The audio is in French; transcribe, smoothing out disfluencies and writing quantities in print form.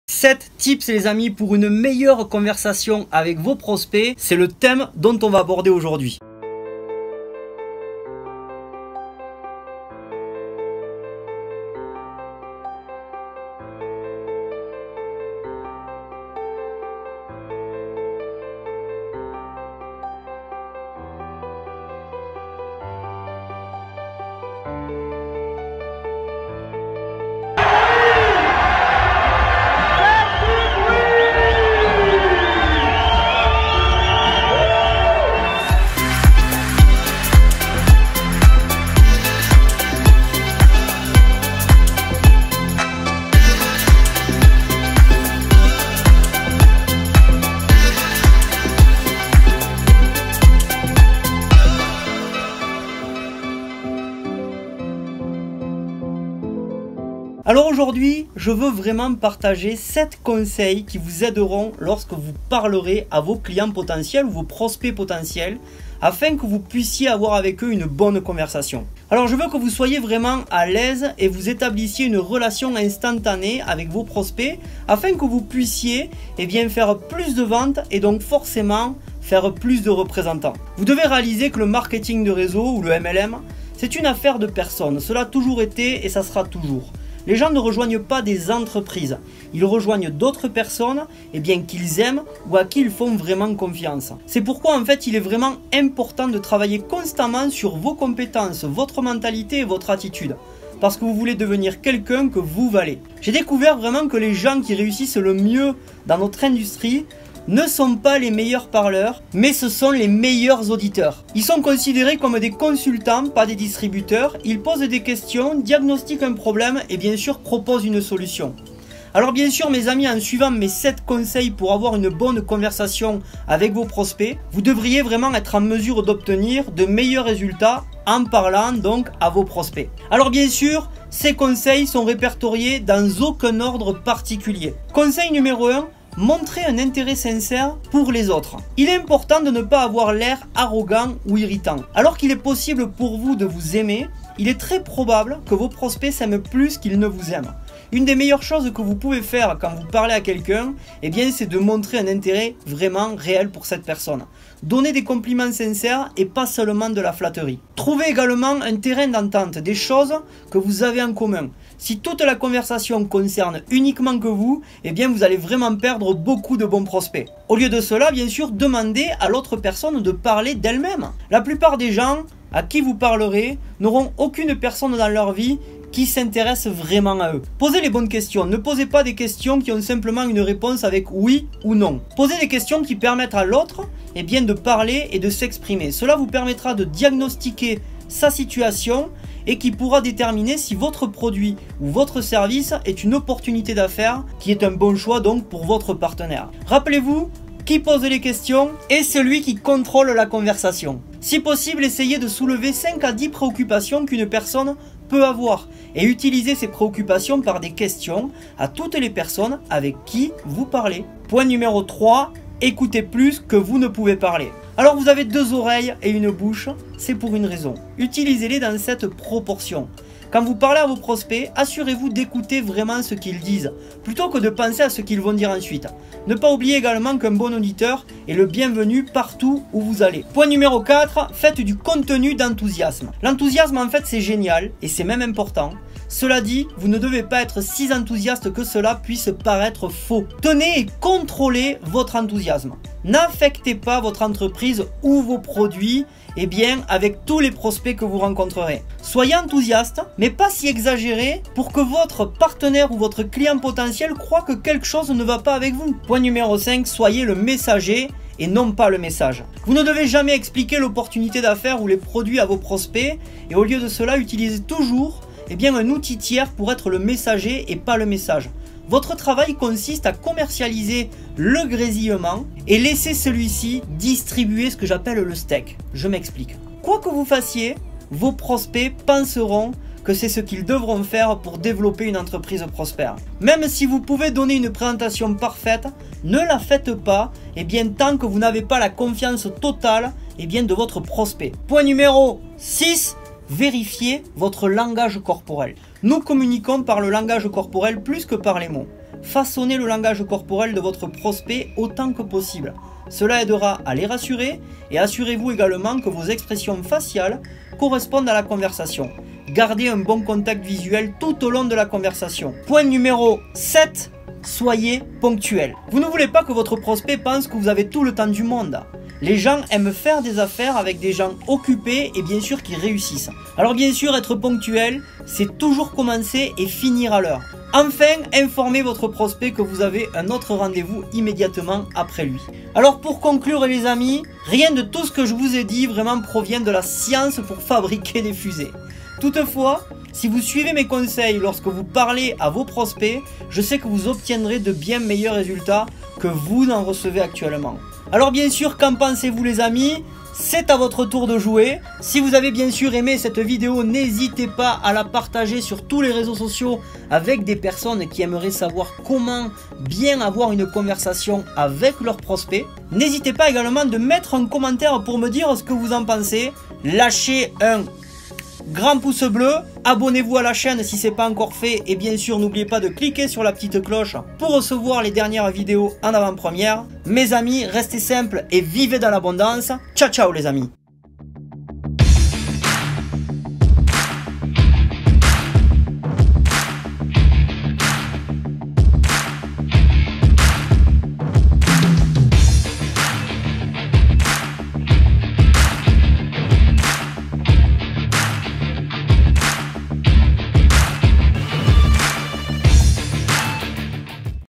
7 tips les amis pour une meilleure conversation avec vos prospects, c'est le thème dont on va aborder aujourd'hui. Alors aujourd'hui, je veux vraiment partager 7 conseils qui vous aideront lorsque vous parlerez à vos clients potentiels ou vos prospects potentiels afin que vous puissiez avoir avec eux une bonne conversation. Alors je veux que vous soyez vraiment à l'aise et vous établissiez une relation instantanée avec vos prospects afin que vous puissiez faire plus de ventes et donc forcément faire plus de représentants. Vous devez réaliser que le marketing de réseau ou le MLM, c'est une affaire de personnes. Cela a toujours été et ça sera toujours. Les gens ne rejoignent pas des entreprises, ils rejoignent d'autres personnes qu'ils aiment ou à qui ils font vraiment confiance. C'est pourquoi en fait il est vraiment important de travailler constamment sur vos compétences, votre mentalité et votre attitude. Parce que vous voulez devenir quelqu'un que vous valez. J'ai découvert vraiment que les gens qui réussissent le mieux dans notre industrie ne sont pas les meilleurs parleurs, mais ce sont les meilleurs auditeurs. Ils sont considérés comme des consultants, pas des distributeurs. Ils posent des questions, diagnostiquent un problème et bien sûr proposent une solution. Alors bien sûr mes amis, en suivant mes 7 conseils pour avoir une bonne conversation avec vos prospects, vous devriez vraiment être en mesure d'obtenir de meilleurs résultats en parlant donc à vos prospects. Alors bien sûr, ces conseils sont répertoriés dans aucun ordre particulier. Conseil numéro 1. Montrez un intérêt sincère pour les autres. Il est important de ne pas avoir l'air arrogant ou irritant. Alors qu'il est possible pour vous de vous aimer, il est très probable que vos prospects s'aiment plus qu'ils ne vous aiment. Une des meilleures choses que vous pouvez faire quand vous parlez à quelqu'un, c'est de montrer un intérêt vraiment réel pour cette personne. Donnez des compliments sincères et pas seulement de la flatterie. Trouvez également un terrain d'entente, des choses que vous avez en commun. Si toute la conversation concerne uniquement que vous, vous allez vraiment perdre beaucoup de bons prospects. Au lieu de cela, bien sûr, demandez à l'autre personne de parler d'elle-même. La plupart des gens à qui vous parlerez n'auront aucune personne dans leur vie qui s'intéresse vraiment à eux. Posez les bonnes questions. Ne posez pas des questions qui ont simplement une réponse avec oui ou non. Posez des questions qui permettent à l'autre de parler et de s'exprimer. Cela vous permettra de diagnostiquer sa situation et qui pourra déterminer si votre produit ou votre service est une opportunité d'affaires qui est un bon choix donc pour votre partenaire. Rappelez-vous, qui pose les questions est celui qui contrôle la conversation. Si possible, essayez de soulever 5 à 10 préoccupations qu'une personne peut avoir et utilisez ces préoccupations par des questions à toutes les personnes avec qui vous parlez. Point numéro 3, écoutez plus que vous ne pouvez parler. Alors vous avez 2 oreilles et une bouche, c'est pour une raison. Utilisez-les dans cette proportion. Quand vous parlez à vos prospects, assurez-vous d'écouter vraiment ce qu'ils disent, plutôt que de penser à ce qu'ils vont dire ensuite. Ne pas oublier également qu'un bon auditeur est le bienvenu partout où vous allez. Point numéro 4, faites du contenu d'enthousiasme. L'enthousiasme en fait c'est génial et c'est même important. Cela dit, vous ne devez pas être si enthousiaste que cela puisse paraître faux. Tenez et contrôlez votre enthousiasme. N'affectez pas votre entreprise ou vos produits avec tous les prospects que vous rencontrerez. Soyez enthousiaste, mais pas si exagéré pour que votre partenaire ou votre client potentiel croit que quelque chose ne va pas avec vous. Point numéro 5, soyez le messager et non pas le message. Vous ne devez jamais expliquer l'opportunité d'affaires ou les produits à vos prospects et au lieu de cela, utilisez toujours un outil tiers pour être le messager et pas le message. Votre travail consiste à commercialiser le grésillement et laisser celui-ci distribuer ce que j'appelle le steak. Je m'explique. Quoi que vous fassiez, vos prospects penseront que c'est ce qu'ils devront faire pour développer une entreprise prospère. Même si vous pouvez donner une présentation parfaite, ne la faites pas tant que vous n'avez pas la confiance totale de votre prospect. Point numéro 6. Vérifiez votre langage corporel. Nous communiquons par le langage corporel plus que par les mots. façonnez le langage corporel de votre prospect autant que possible. Cela aidera à les rassurer et assurez-vous également que vos expressions faciales correspondent à la conversation. Gardez un bon contact visuel tout au long de la conversation. Point numéro 7. Soyez ponctuel. Vous ne voulez pas que votre prospect pense que vous avez tout le temps du monde. Les gens aiment faire des affaires avec des gens occupés et bien sûr qui réussissent. Alors bien sûr, être ponctuel, c'est toujours commencer et finir à l'heure. Enfin, informez votre prospect que vous avez un autre rendez-vous immédiatement après lui. Alors pour conclure les amis, rien de tout ce que je vous ai dit vraiment provient de la science pour fabriquer des fusées. Toutefois, si vous suivez mes conseils lorsque vous parlez à vos prospects, je sais que vous obtiendrez de bien meilleurs résultats que vous n'en recevez actuellement. Alors bien sûr, qu'en pensez-vous les amis ? C'est à votre tour de jouer. Si vous avez bien sûr aimé cette vidéo, n'hésitez pas à la partager sur tous les réseaux sociaux avec des personnes qui aimeraient savoir comment bien avoir une conversation avec leurs prospects. N'hésitez pas également de mettre un commentaire pour me dire ce que vous en pensez. Lâchez un grand pouce bleu, abonnez-vous à la chaîne si ce n'est pas encore fait et bien sûr n'oubliez pas de cliquer sur la petite cloche pour recevoir les dernières vidéos en avant-première. Mes amis, restez simples et vivez dans l'abondance. Ciao ciao les amis.